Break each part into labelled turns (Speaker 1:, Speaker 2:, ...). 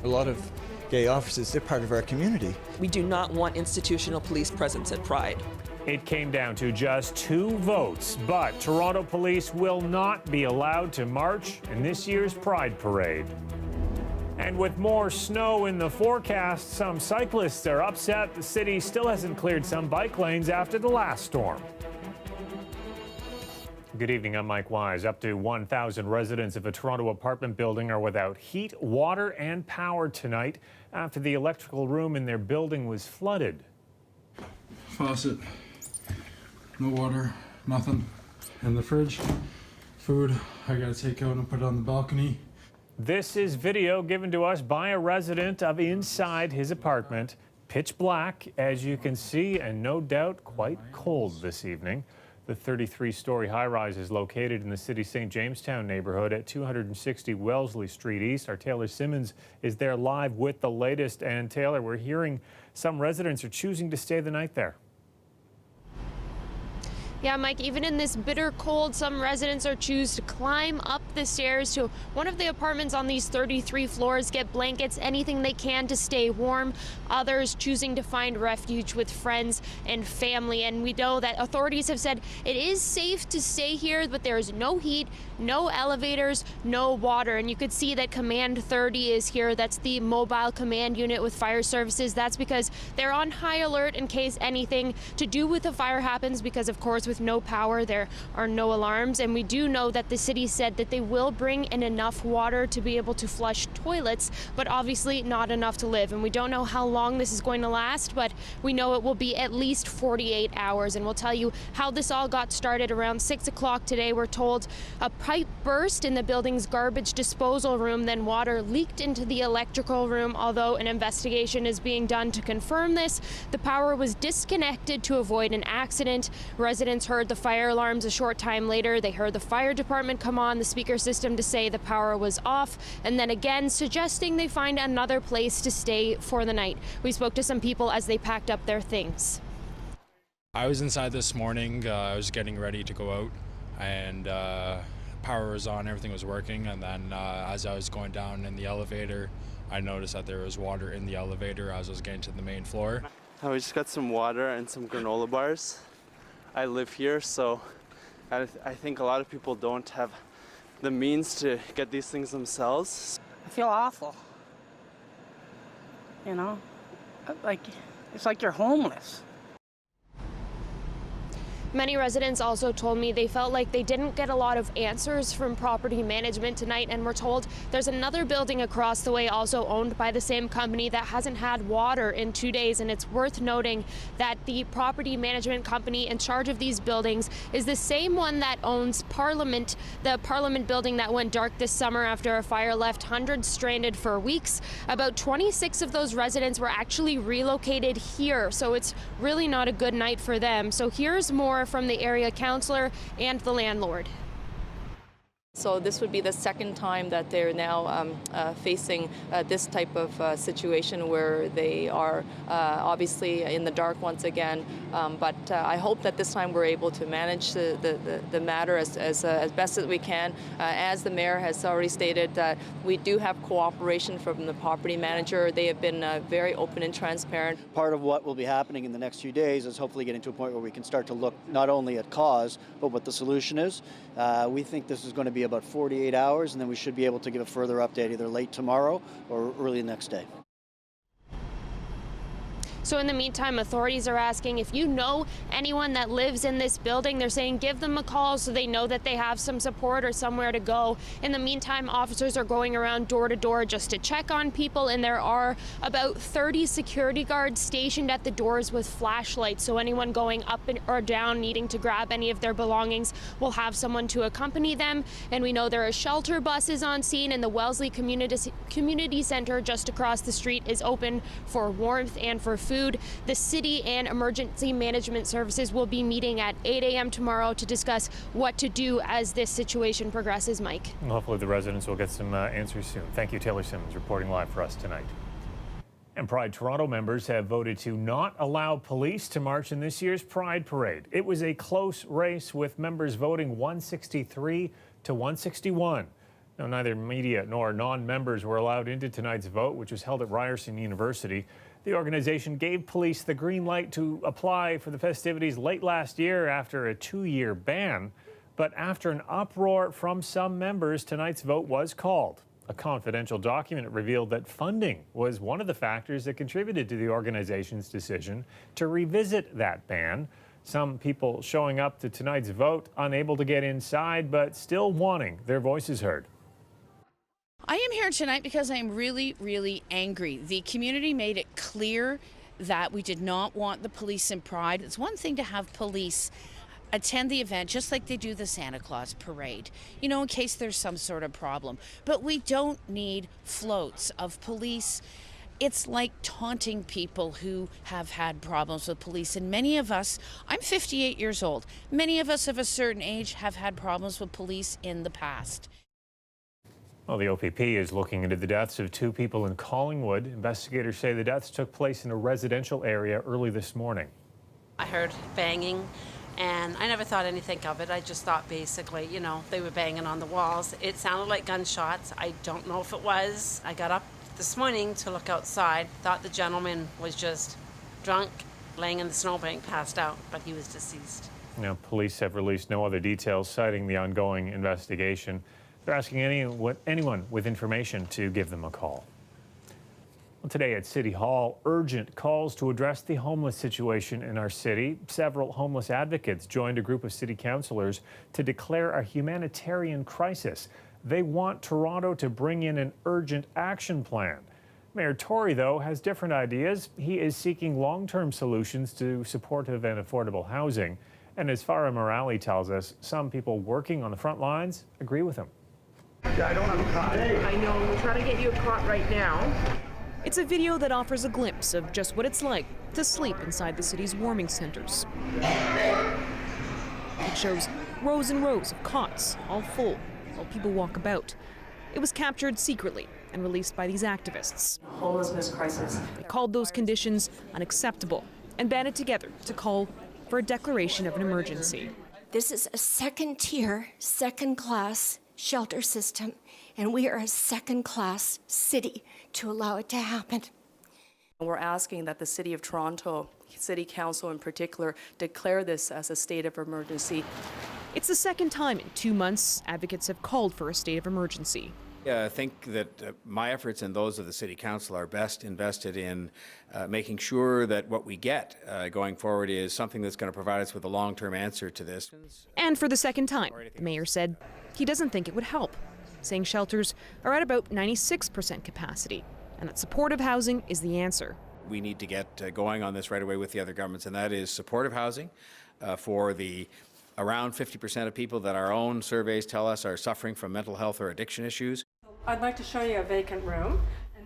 Speaker 1: A lot of gay officers, they're part of our community.
Speaker 2: We do not want institutional police presence at Pride.
Speaker 3: It came down to just 2 votes, but Toronto police will not be allowed to march in this year's Pride Parade. And with more snow in the forecast, some cyclists are upset the city still hasn't cleared some bike lanes after the last storm. Good evening, I'm Mike Wise. Up to 1,000 residents of a Toronto apartment building are without heat, water, and power tonight after the electrical room in their building was flooded.
Speaker 4: Faucet, no water, nothing. And the fridge, food, I gotta take out and put it on the balcony.
Speaker 3: This is video given to us by a resident of inside his apartment. Pitch black, as you can see, and no doubt quite cold this evening. The 33-story high-rise is located in the city's St. Jamestown neighborhood at 260 Wellesley Street East. Our Taylor Simmons is there live with the latest. And Taylor, we're hearing some residents are choosing to stay the night there.
Speaker 5: Yeah, Mike, even in this bitter cold, some residents are choosing to climb up the stairs to one of the apartments on these 33 floors, get blankets, anything they can to stay warm. Others choosing to find refuge with friends and family. And we know that authorities have said it is safe to stay here, but there is no heat, no elevators, no water. And you could see that Command 30 is here. That's the mobile command unit with fire services. That's because they're on high alert in case anything to do with a fire happens, because of course with no power there are no alarms. And we do know that the city said that they will bring in enough water to be able to flush toilets, but obviously not enough to live. And we don't know how long this is going to last, but we know it will be at least 48 hours. And we'll tell you how this all got started around 6 o'clock today. We're told a pipe burst in the building's garbage disposal room, then water leaked into the electrical room. Although an investigation is being done to confirm this, the power was disconnected to avoid an accident. Residents heard the fire alarms a short time later. They heard the fire department come on the speaker system to say the power was off, and then again suggesting they find another place to stay for the night. We spoke to some people as they packed up their things.
Speaker 6: I was inside this morning. I was getting ready to go out, and power was on, everything was working, and then as I was going down in the elevator, I noticed that there was water in the elevator as I was getting to the main floor.
Speaker 7: I just got some water and some granola bars. I live here, so I think a lot of people don't have the means to get these things themselves.
Speaker 8: I feel awful. You know, like it's like you're homeless.
Speaker 5: Many residents also told me they felt like they didn't get a lot of answers from property management tonight, and we're told there's another building across the way also owned by the same company that hasn't had water in 2 days. And it's worth noting that the property management company in charge of these buildings is the same one that owns Parliament, the Parliament building that went dark this summer after a fire left hundreds stranded for weeks. About 26 of those residents were actually relocated here, so it's really not a good night for them. So here's more from the area councillor and the landlord.
Speaker 9: So this would be the second time that they're now facing this type of situation where they are obviously in the dark once again. But I hope that this time we're able to manage the matter as best as we can. As the mayor has already stated, we do have cooperation from the property manager. They have been very open and transparent.
Speaker 10: Part of what will be happening in the next few days is hopefully getting to a point where we can start to look not only at cause, but what the solution is. We think this is going to be about 48 hours, and then we should be able to give a further update either late tomorrow or early next day.
Speaker 5: So in the meantime, authorities are asking if you know anyone that lives in this building. They're saying give them a call so they know that they have some support or somewhere to go. In the meantime, officers are going around door to door just to check on people, and there are about 30 security guards stationed at the doors with flashlights. So anyone going up or down needing to grab any of their belongings will have someone to accompany them. And we know there are shelter buses on scene, and the Wellesley Community Center just across the street is open for warmth and for food. The city and emergency management services will be meeting at 8 a.m. tomorrow to discuss what to do as this situation progresses, Mike.
Speaker 3: Well, hopefully the residents will get some answers soon. Thank you, Taylor Simmons, reporting live for us tonight. And Pride Toronto members have voted to not allow police to march in this year's Pride Parade. It was a close race with members voting 163 to 161. Now, neither media nor non-members were allowed into tonight's vote, which was held at Ryerson University. The organization gave police the green light to apply for the festivities late last year after a 2-year ban. But after an uproar from some members, tonight's vote was called. A confidential document revealed that funding was one of the factors that contributed to the organization's decision to revisit that ban. Some people showing up to tonight's vote unable to get inside, but still wanting their voices heard.
Speaker 11: I am here tonight because I am really, really angry. The community made it clear that we did not want the police in Pride. It's one thing to have police attend the event just like they do the Santa Claus parade, you know, in case there's some sort of problem. But we don't need floats of police. It's like taunting people who have had problems with police. And many of us, I'm 58 years old, many of us of a certain age have had problems with police in the past.
Speaker 3: Well, the OPP is looking into the deaths of 2 people in Collingwood. Investigators say the deaths took place in a residential area early this morning.
Speaker 12: I heard banging, and I never thought anything of it. I just thought basically, you know, they were banging on the walls. It sounded like gunshots. I don't know if it was. I got up this morning to look outside. Thought the gentleman was just drunk, laying in the snowbank, passed out, but he was deceased.
Speaker 3: Now, police have released no other details citing the ongoing investigation. They're asking anyone with information to give them a call. Well, today at City Hall, urgent calls to address the homeless situation in our city. Several homeless advocates joined a group of city councillors to declare a humanitarian crisis. They want Toronto to bring in an urgent action plan. Mayor Tory, though, has different ideas. He is seeking long-term solutions to supportive and affordable housing. And as Farah Morali tells us, some people working on the front lines agree with him.
Speaker 13: I don't have a cot. I know, we're trying to get you a cot right now.
Speaker 14: It's a video that offers a glimpse of just what it's like to sleep inside the city's warming centers. It shows rows and rows of cots, all full, while people walk about. It was captured secretly and released by these activists.
Speaker 13: Homelessness crisis.
Speaker 14: They called those conditions unacceptable and banded together to call for a declaration of an emergency.
Speaker 15: This is a second-tier, second-class shelter system, and we are a second-class city to allow it to happen.
Speaker 9: We're asking that the City of Toronto, City Council in particular, declare this as a state of emergency.
Speaker 14: It's the second time in 2 months advocates have called for a state of emergency.
Speaker 16: I think that my efforts and those of the City Council are best invested in making sure that what we get going forward is something that's going to provide us with a long-term answer to this.
Speaker 14: And for the second time, the mayor said he doesn't think it would help, saying shelters are at about 96% capacity and that supportive housing is the answer.
Speaker 16: We need to get going on this right away with the other governments, and that is supportive housing for the around 50% of people that our own surveys tell us are suffering from mental health or addiction issues.
Speaker 13: I'd like to show you a vacant room.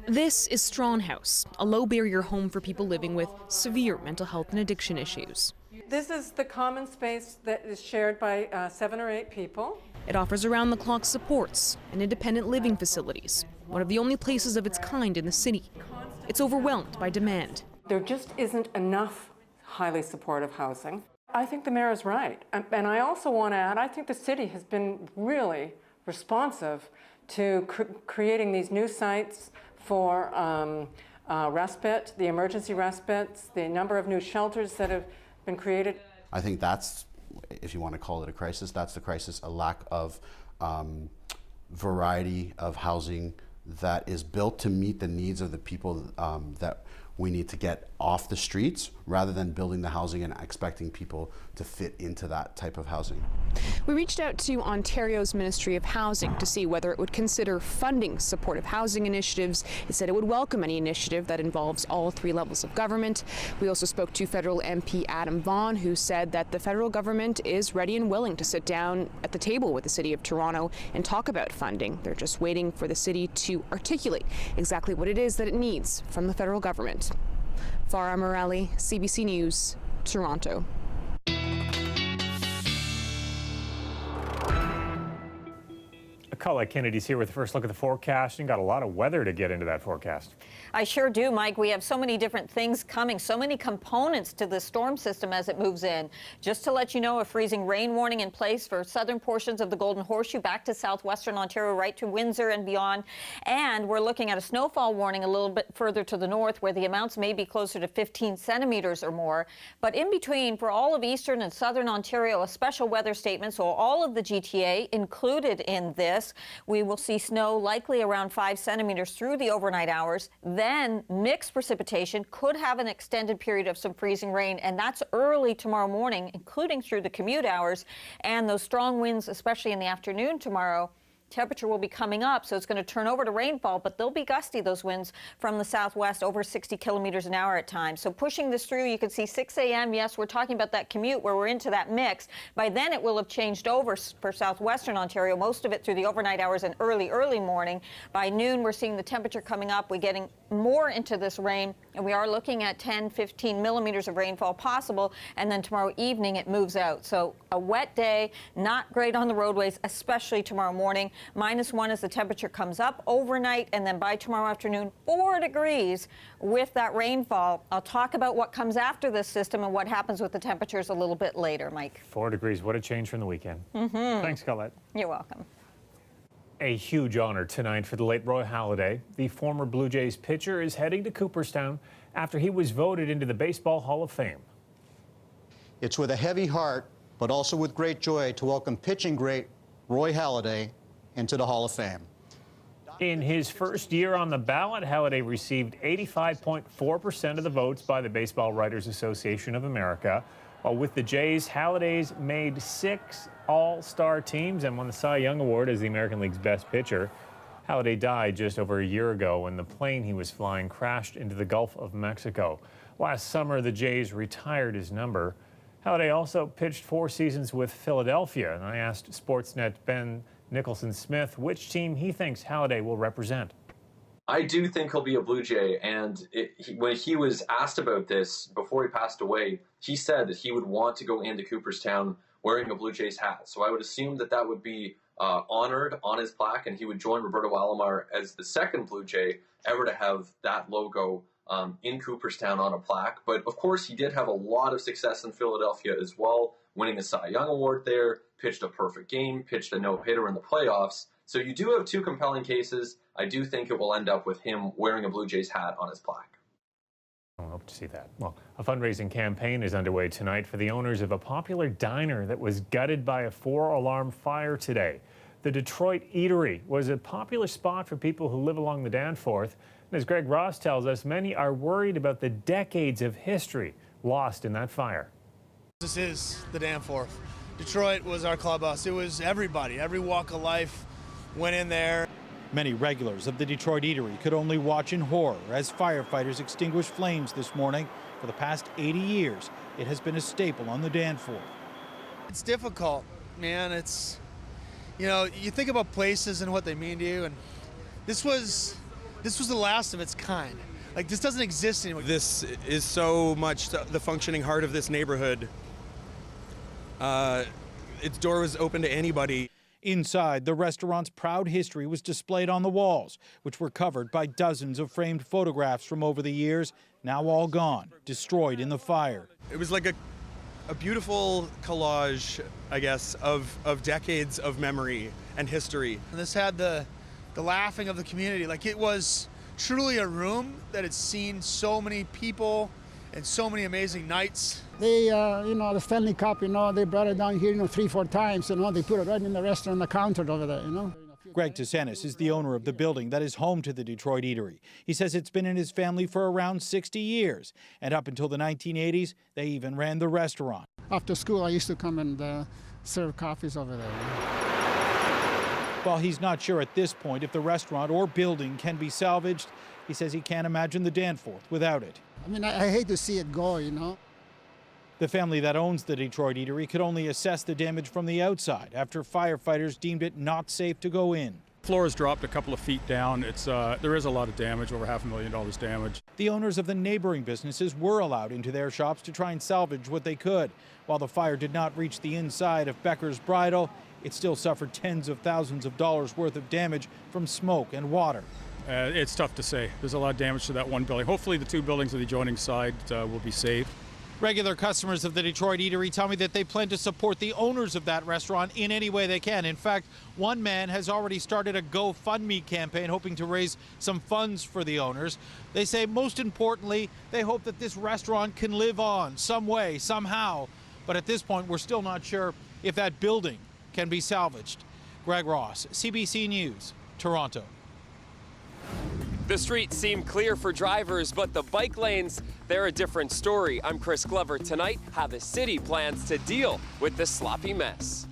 Speaker 14: This is Strawn House, a low-barrier home for people living with severe mental health and addiction issues.
Speaker 13: This is the common space that is shared by 7 or 8 people.
Speaker 14: It offers around-the-clock supports and independent living facilities, one of the only places of its kind in the city. It's overwhelmed by demand.
Speaker 13: There just isn't enough highly supportive housing. I think the mayor is right. And I also want to add, I think the city has been really responsive to creating these new sites for respite, the emergency respites, the number of new shelters that have been created.
Speaker 17: I think that's, if you want to call it a crisis, that's the crisis, a lack of variety of housing that is built to meet the needs of the people that we need to get off the streets, rather than building the housing and expecting people to fit into that type of housing.
Speaker 18: We reached out to Ontario's Ministry of Housing to see whether it would consider funding supportive housing initiatives. It said it would welcome any initiative that involves all 3 levels of government. We also spoke to federal MP Adam Vaughan, who said that the federal government is ready and willing to sit down at the table with the City of Toronto and talk about funding. They're just waiting for the city to articulate exactly what it is that it needs from the federal government. Farah Morali, CBC News, Toronto.
Speaker 3: A Colette Kennedy's here with the first look at the forecast. You got a lot of weather to get into that forecast.
Speaker 19: I sure do, Mike. We have so many different things coming, so many components to the storm system as it moves in. Just to let you know, a freezing rain warning in place for southern portions of the Golden Horseshoe back to southwestern Ontario, right to Windsor and beyond. And we're looking at a snowfall warning a little bit further to the north, where the amounts may be closer to 15 centimeters or more. But in between, for all of eastern and southern Ontario, a special weather statement, so all of the GTA included in this. We will see snow likely around 5 centimeters through the overnight hours. Then mixed precipitation, could have an extended period of some freezing rain, and that's early tomorrow morning, including through the commute hours. And those strong winds, especially in the afternoon tomorrow, temperature will be coming up, so it's going to turn over to rainfall, but they'll be gusty, those winds from the southwest, over 60 kilometers an hour at times. So pushing this through, you can see 6 a.m. Yes, we're talking about that commute where we're into that mix. By then, it will have changed over for southwestern Ontario, most of it through the overnight hours and early morning. By noon, we're seeing the temperature coming up. We're getting more into this rain, and we are looking at 10, 15 millimeters of rainfall possible, and then tomorrow evening, it moves out. So a wet day, not great on the roadways, especially tomorrow morning. -1 as the temperature comes up overnight, and then by tomorrow afternoon, 4 degrees with that rainfall. I'll talk about what comes after this system and what happens with the temperatures a little bit later, Mike.
Speaker 3: 4 degrees. What a change from the weekend. Thanks, Colette.
Speaker 19: You're welcome.
Speaker 3: A huge honor tonight for the late Roy Halladay. The former Blue Jays pitcher is heading to Cooperstown after he was voted into the Baseball Hall of Fame.
Speaker 20: It's with a heavy heart, but also with great joy, to welcome pitching great Roy Halladay into the Hall of Fame.
Speaker 3: In his first year on the ballot, Halladay received 85.4% of the votes by the Baseball Writers Association of America. While with the Jays, Halladay's made 6 All-Star teams and won the Cy Young Award as the American League's best pitcher. Halladay died just over a year ago when the plane he was flying crashed into the Gulf of Mexico. Last summer, the Jays retired his number. Halladay also pitched 4 seasons with Philadelphia, and I asked Sportsnet Ben Nicholson-Smith which team he thinks Halladay will represent.
Speaker 21: I do think he'll be a Blue Jay, and when he was asked about this before he passed away, he said that he would want to go into Cooperstown wearing a Blue Jays hat. So I would assume that that would be honored on his plaque, and he would join Roberto Alomar as the second Blue Jay ever to have that logo in Cooperstown on a plaque. But of course, he did have a lot of success in Philadelphia as well, winning the Cy Young Award there, pitched a perfect game, pitched a no-hitter in the playoffs. So you do have 2 compelling cases. I do think it will end up with him wearing a Blue Jays hat on his plaque.
Speaker 3: I hope to see that. Well, a fundraising campaign is underway tonight for the owners of a popular diner that was gutted by a 4-alarm fire today. The Detroit Eatery was a popular spot for people who live along the Danforth. And as Greg Ross tells us, many are worried about the decades of history lost in that fire.
Speaker 22: This is the Danforth. Detroit was our clubhouse. It was everybody, every walk of life went in there.
Speaker 23: Many regulars of the Detroit Eatery could only watch in horror as firefighters extinguished flames this morning. For the past 80 years, it has been a staple on the Danforth.
Speaker 22: It's difficult, man. It's, you know, you think about places and what they mean to you, and this was the last of its kind. Like, this doesn't exist anymore.
Speaker 24: This is so much the functioning heart of this neighborhood. Its door was open to anybody.
Speaker 23: Inside, the restaurant's proud history was displayed on the walls, which were covered by dozens of framed photographs from over the years, now all gone, destroyed in the fire.
Speaker 24: It was like a beautiful collage, I guess, of decades of memory and history.
Speaker 22: And this had the laughing of the community. Like, it was truly a room that had seen so many people and so many amazing nights.
Speaker 25: They, the Stanley Cup, they brought it down here, 3-4 times, they put it right in the restaurant, the counter over there,
Speaker 23: Greg Tessenis is the owner of the building that is home to the Detroit Eatery. He says it's been in his family for around 60 years, and up until the 1980s, they even ran the restaurant.
Speaker 25: After school, I used to come and serve coffees over there.
Speaker 23: While he's not sure at this point if the restaurant or building can be salvaged, he says he can't imagine the Danforth without it.
Speaker 25: I mean, I hate to see it go,
Speaker 23: The family that owns the Detroit Eatery could only assess the damage from the outside after firefighters deemed it not safe to go in.
Speaker 26: Floor has dropped a couple of feet down. There is a lot of damage, over $500,000 damage.
Speaker 23: The owners of the neighboring businesses were allowed into their shops to try and salvage what they could. While the fire did not reach the inside of Becker's Bridal, It still suffered tens of thousands of dollars worth of damage from smoke and water.
Speaker 26: It's tough to say. There's a lot of damage to that one building. Hopefully the two buildings on the adjoining side will be saved.
Speaker 23: Regular customers of the Detroit Eatery tell me that they plan to support the owners of that restaurant in any way they can. In fact, one man has already started a GoFundMe campaign hoping to raise some funds for the owners. They say most importantly, they hope that this restaurant can live on some way, somehow. But at this point, we're still not sure if that building can be salvaged. Greg Ross, CBC News, Toronto.
Speaker 1: The streets seem clear for drivers, but the bike lanes, they're a different story. I'm Chris Glover. Tonight, how the city plans to deal with this sloppy mess.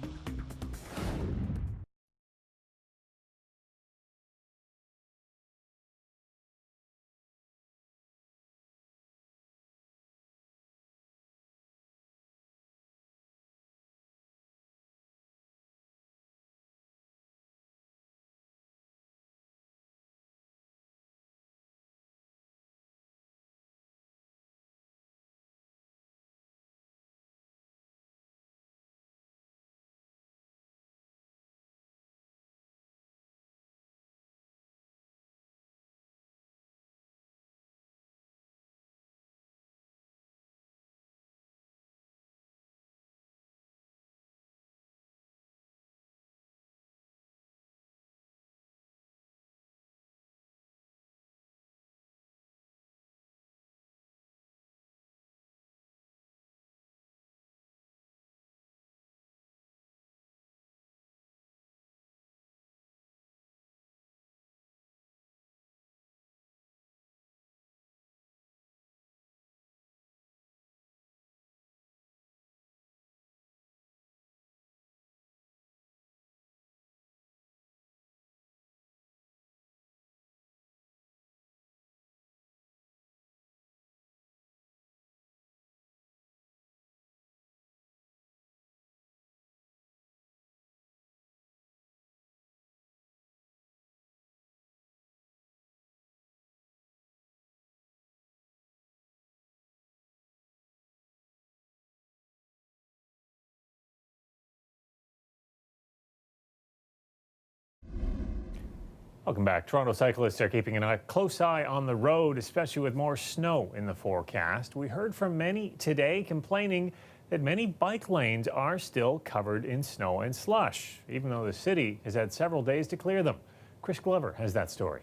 Speaker 3: Welcome back. Toronto cyclists are keeping a close eye on the road, especially with more snow in the forecast. We heard from many today complaining that many bike lanes are still covered in snow and slush, even though the city has had several days to clear them. Chris Glover has that story.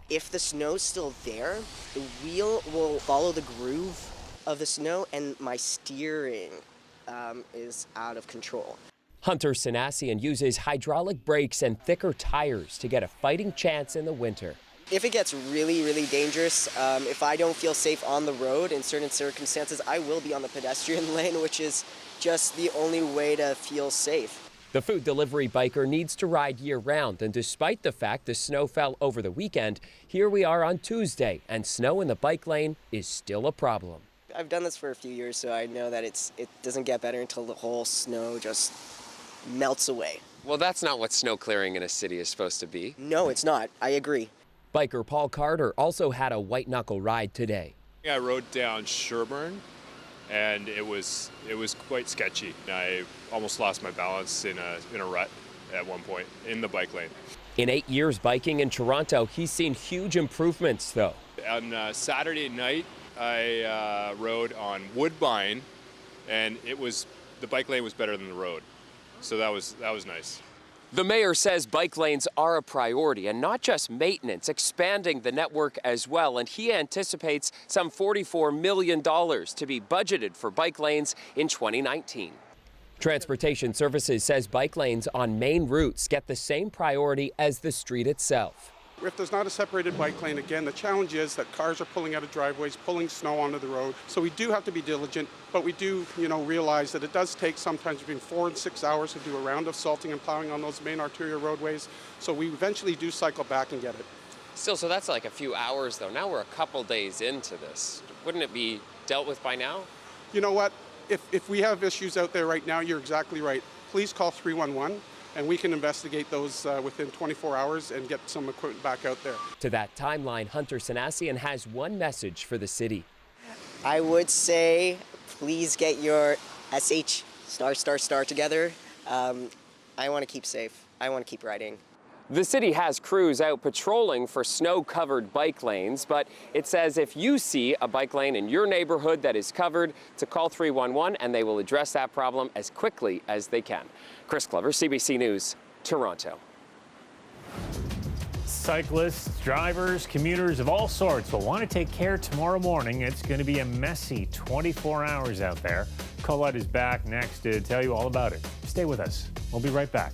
Speaker 2: If the snow's still there, the wheel will follow the groove of the snow, and my steering is out of control.
Speaker 1: Hunter Sanassian uses hydraulic brakes and thicker tires to get a fighting chance in the winter.
Speaker 2: If it gets really, really dangerous, if I don't feel safe on the road in certain circumstances, I will be on the pedestrian lane, which is just the only way to feel safe.
Speaker 1: The food delivery biker needs to ride year-round, and despite the fact the snow fell over the weekend, here we are on Tuesday, and snow in the bike lane is still a problem.
Speaker 2: I've done this for a few years, so I know that it doesn't get better until the whole snow just melts away.
Speaker 1: Well, that's not what snow clearing in a city is supposed to be.
Speaker 2: No, it's not. I agree.
Speaker 1: Biker Paul Carter also had a white-knuckle ride today.
Speaker 4: I rode down Sherburne, and it was quite sketchy. I almost lost my balance in a rut at one point in the bike lane.
Speaker 1: In 8 years biking in Toronto, he's seen huge improvements, though.
Speaker 4: On Saturday night, I rode on Woodbine, and the bike lane was better than the road. So that was nice.
Speaker 1: The mayor says bike lanes are a priority, and not just maintenance, expanding the network as well. And he anticipates some $44 million to be budgeted for bike lanes in 2019. Transportation Services says bike lanes on main routes get the same priority as the street itself.
Speaker 6: If there's not a separated bike lane, again, the challenge is that cars are pulling out of driveways, pulling snow onto the road. So we do have to be diligent, but we do, realize that it does take sometimes between 4 and 6 hours to do a round of salting and plowing on those main arterial roadways. So we eventually do cycle back and get it.
Speaker 1: Still, so that's like a few hours, though. Now we're a couple days into this. Wouldn't it be dealt with by now?
Speaker 6: You know what? If we have issues out there right now, you're exactly right. Please call 311. And we can investigate those within 24 hours and get some equipment back out there.
Speaker 1: To that timeline, Hunter Sanassian has one message for the city.
Speaker 2: I would say, please get your SH ** together. I I want to keep safe. I want to keep riding.
Speaker 1: The city has crews out patrolling for snow-covered bike lanes, but it says if you see a bike lane in your neighborhood that is covered, to call 311 and they will address that problem as quickly as they can. Chris Glover, CBC News, Toronto.
Speaker 3: Cyclists, drivers, commuters of all sorts will want to take care tomorrow morning. It's going to be a messy 24 hours out there. Colette is back next to tell you all about it. Stay with us. We'll be right back.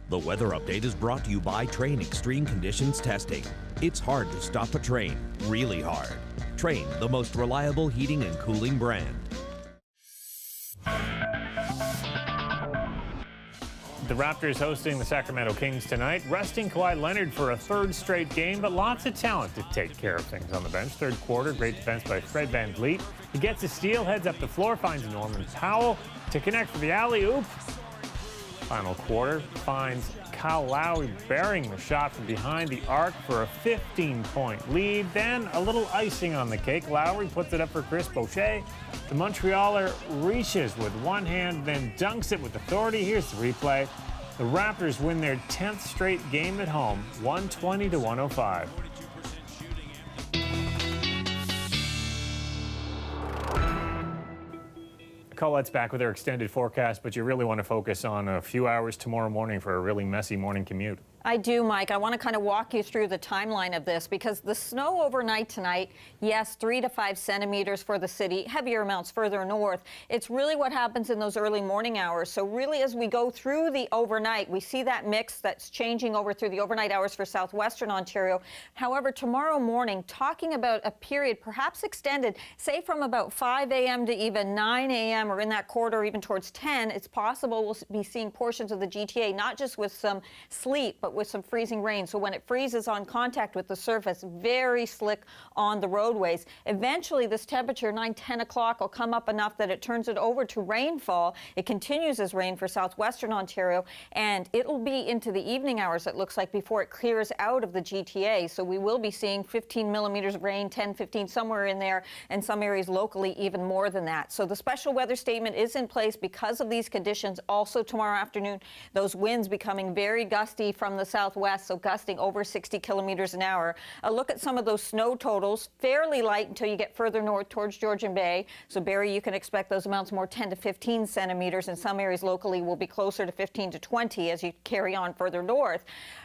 Speaker 5: The weather update is brought to you by Train Extreme Conditions Testing. It's hard to stop a train, really hard. Train, the most reliable heating and cooling brand.
Speaker 3: The Raptors hosting the Sacramento Kings tonight, resting Kawhi Leonard for a third straight game, but lots of talent to take care of things on the bench. Third quarter, great defense by Fred VanVleet. He gets a steal, heads up the floor, finds Norman Powell to connect for the alley-oop. Final quarter finds Kyle Lowry burying the shot from behind the arc for a 15-point lead. Then a little icing on the cake. Lowry puts it up for Chris Boucher. The Montrealer reaches with one hand, then dunks it with authority. Here's the replay. The Raptors win their 10th straight game at home, 120-105. Colette's back with her extended forecast, but you really want to focus on a few hours tomorrow morning for a really messy morning commute.
Speaker 19: I do, Mike. I want to kind of walk you through the timeline of this because the snow overnight tonight, yes, 3 to 5 centimeters for the city, heavier amounts further north. It's really what happens in those early morning hours. So really as we go through the overnight, we see that mix that's changing over through the overnight hours for southwestern Ontario. However, tomorrow morning, talking about a period perhaps extended, say from about 5 a.m. to even 9 a.m. or in that quarter, even towards 10, it's possible we'll be seeing portions of the GTA, not just with some sleet, but with some freezing rain. So when it freezes on contact with the surface, very slick on the roadways. Eventually, this temperature, 9, 10 o'clock, will come up enough that it turns it over to rainfall. It continues as rain for southwestern Ontario, and it'll be into the evening hours, it looks like, before it clears out of the GTA. So we will be seeing 15 millimeters of rain, 10, 15, somewhere in there, and some areas locally even more than that. So the special weather statement is in place because of these conditions. Also tomorrow afternoon, those winds becoming very gusty from the southwest, so gusting over 60 kilometers an hour. A look at some of those snow totals, fairly light until you get further north towards Georgian Bay. So Barrie, you can expect those amounts more 10 to 15 centimeters. In some areas locally will be closer to 15 to 20 as you carry on further north.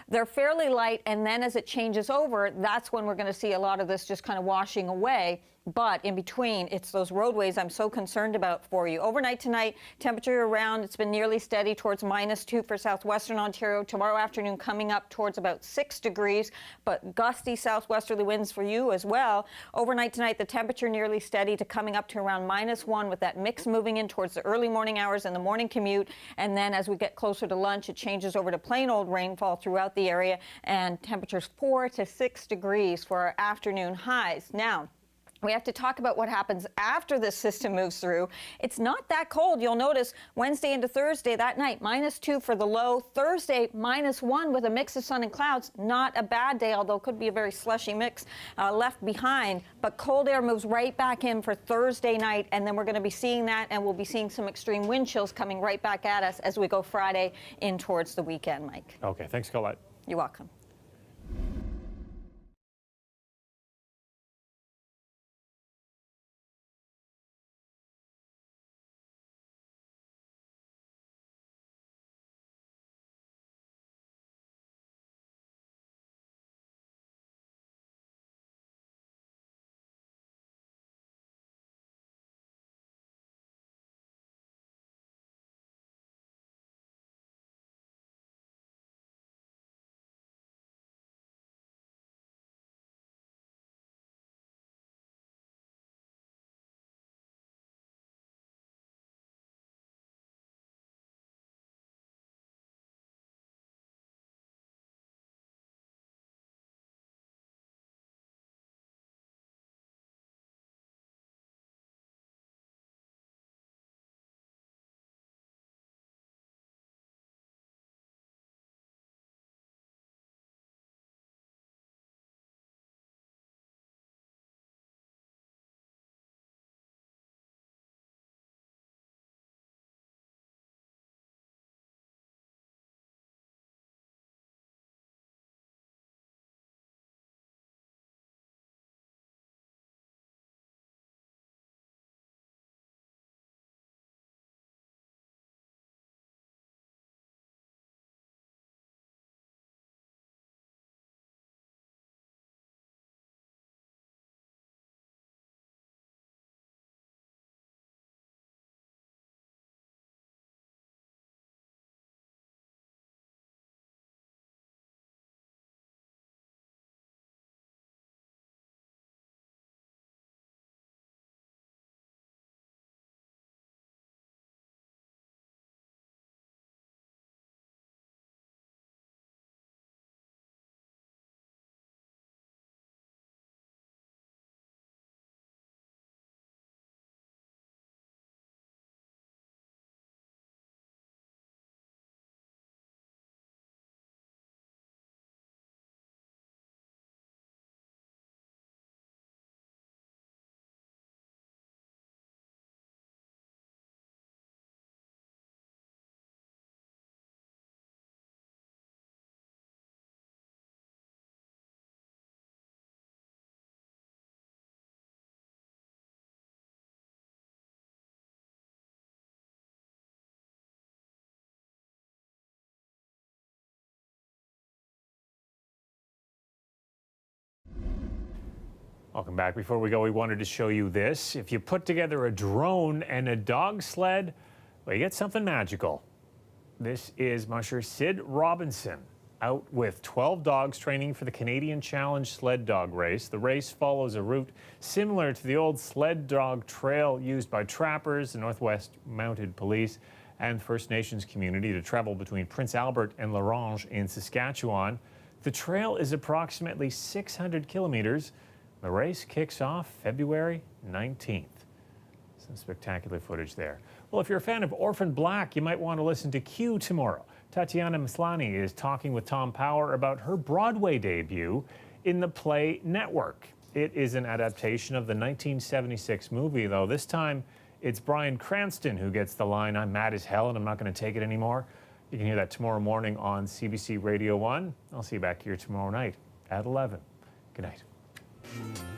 Speaker 19: They're fairly light, and then as it changes over, that's when we're going to see a lot of this just kind of washing away. But in between, it's those roadways I'm so concerned about for you. Overnight tonight, temperature around, it's been nearly steady towards -2 for southwestern Ontario. Tomorrow afternoon coming up towards about 6 degrees, but gusty southwesterly winds for you as well. Overnight tonight, the temperature nearly steady to coming up to around -1 with that mix moving in towards the early morning hours and the morning commute. And then as we get closer to lunch, it changes over to plain old rainfall throughout the area and temperatures 4 to 6 degrees for our afternoon highs. Now, we have to talk about what happens after this system moves through. It's not that cold. You'll notice Wednesday into Thursday that night, -2 for the low. Thursday, -1 with a mix of sun and clouds. Not a bad day, although it could be a very slushy mix left behind. But cold air moves right back in for Thursday night, and then we're going to be seeing that, and we'll be seeing some extreme wind chills coming right back at us as we go Friday in towards the weekend, Mike.
Speaker 3: Okay, thanks, Colette.
Speaker 19: You're welcome.
Speaker 3: Welcome back. Before we go, we wanted to show you this. If you put together a drone and a dog sled, well, you get something magical. This is Musher Sid Robinson out with 12 dogs training for the Canadian Challenge sled dog race. The race follows a route similar to the old sled dog trail used by trappers, the Northwest Mounted Police, and First Nations community to travel between Prince Albert and La Ronge in Saskatchewan. The trail is approximately 600 kilometers. The race kicks off February 19th. Some spectacular footage there. Well, if you're a fan of Orphan Black, you might want to listen to Q tomorrow. Tatiana Maslany is talking with Tom Power about her Broadway debut in the play Network. It is an adaptation of the 1976 movie, though. This time, it's Bryan Cranston who gets the line, "I'm mad as hell and I'm not going to take it anymore." You can hear that tomorrow morning on CBC Radio 1. I'll see you back here tomorrow night at 11. Good night.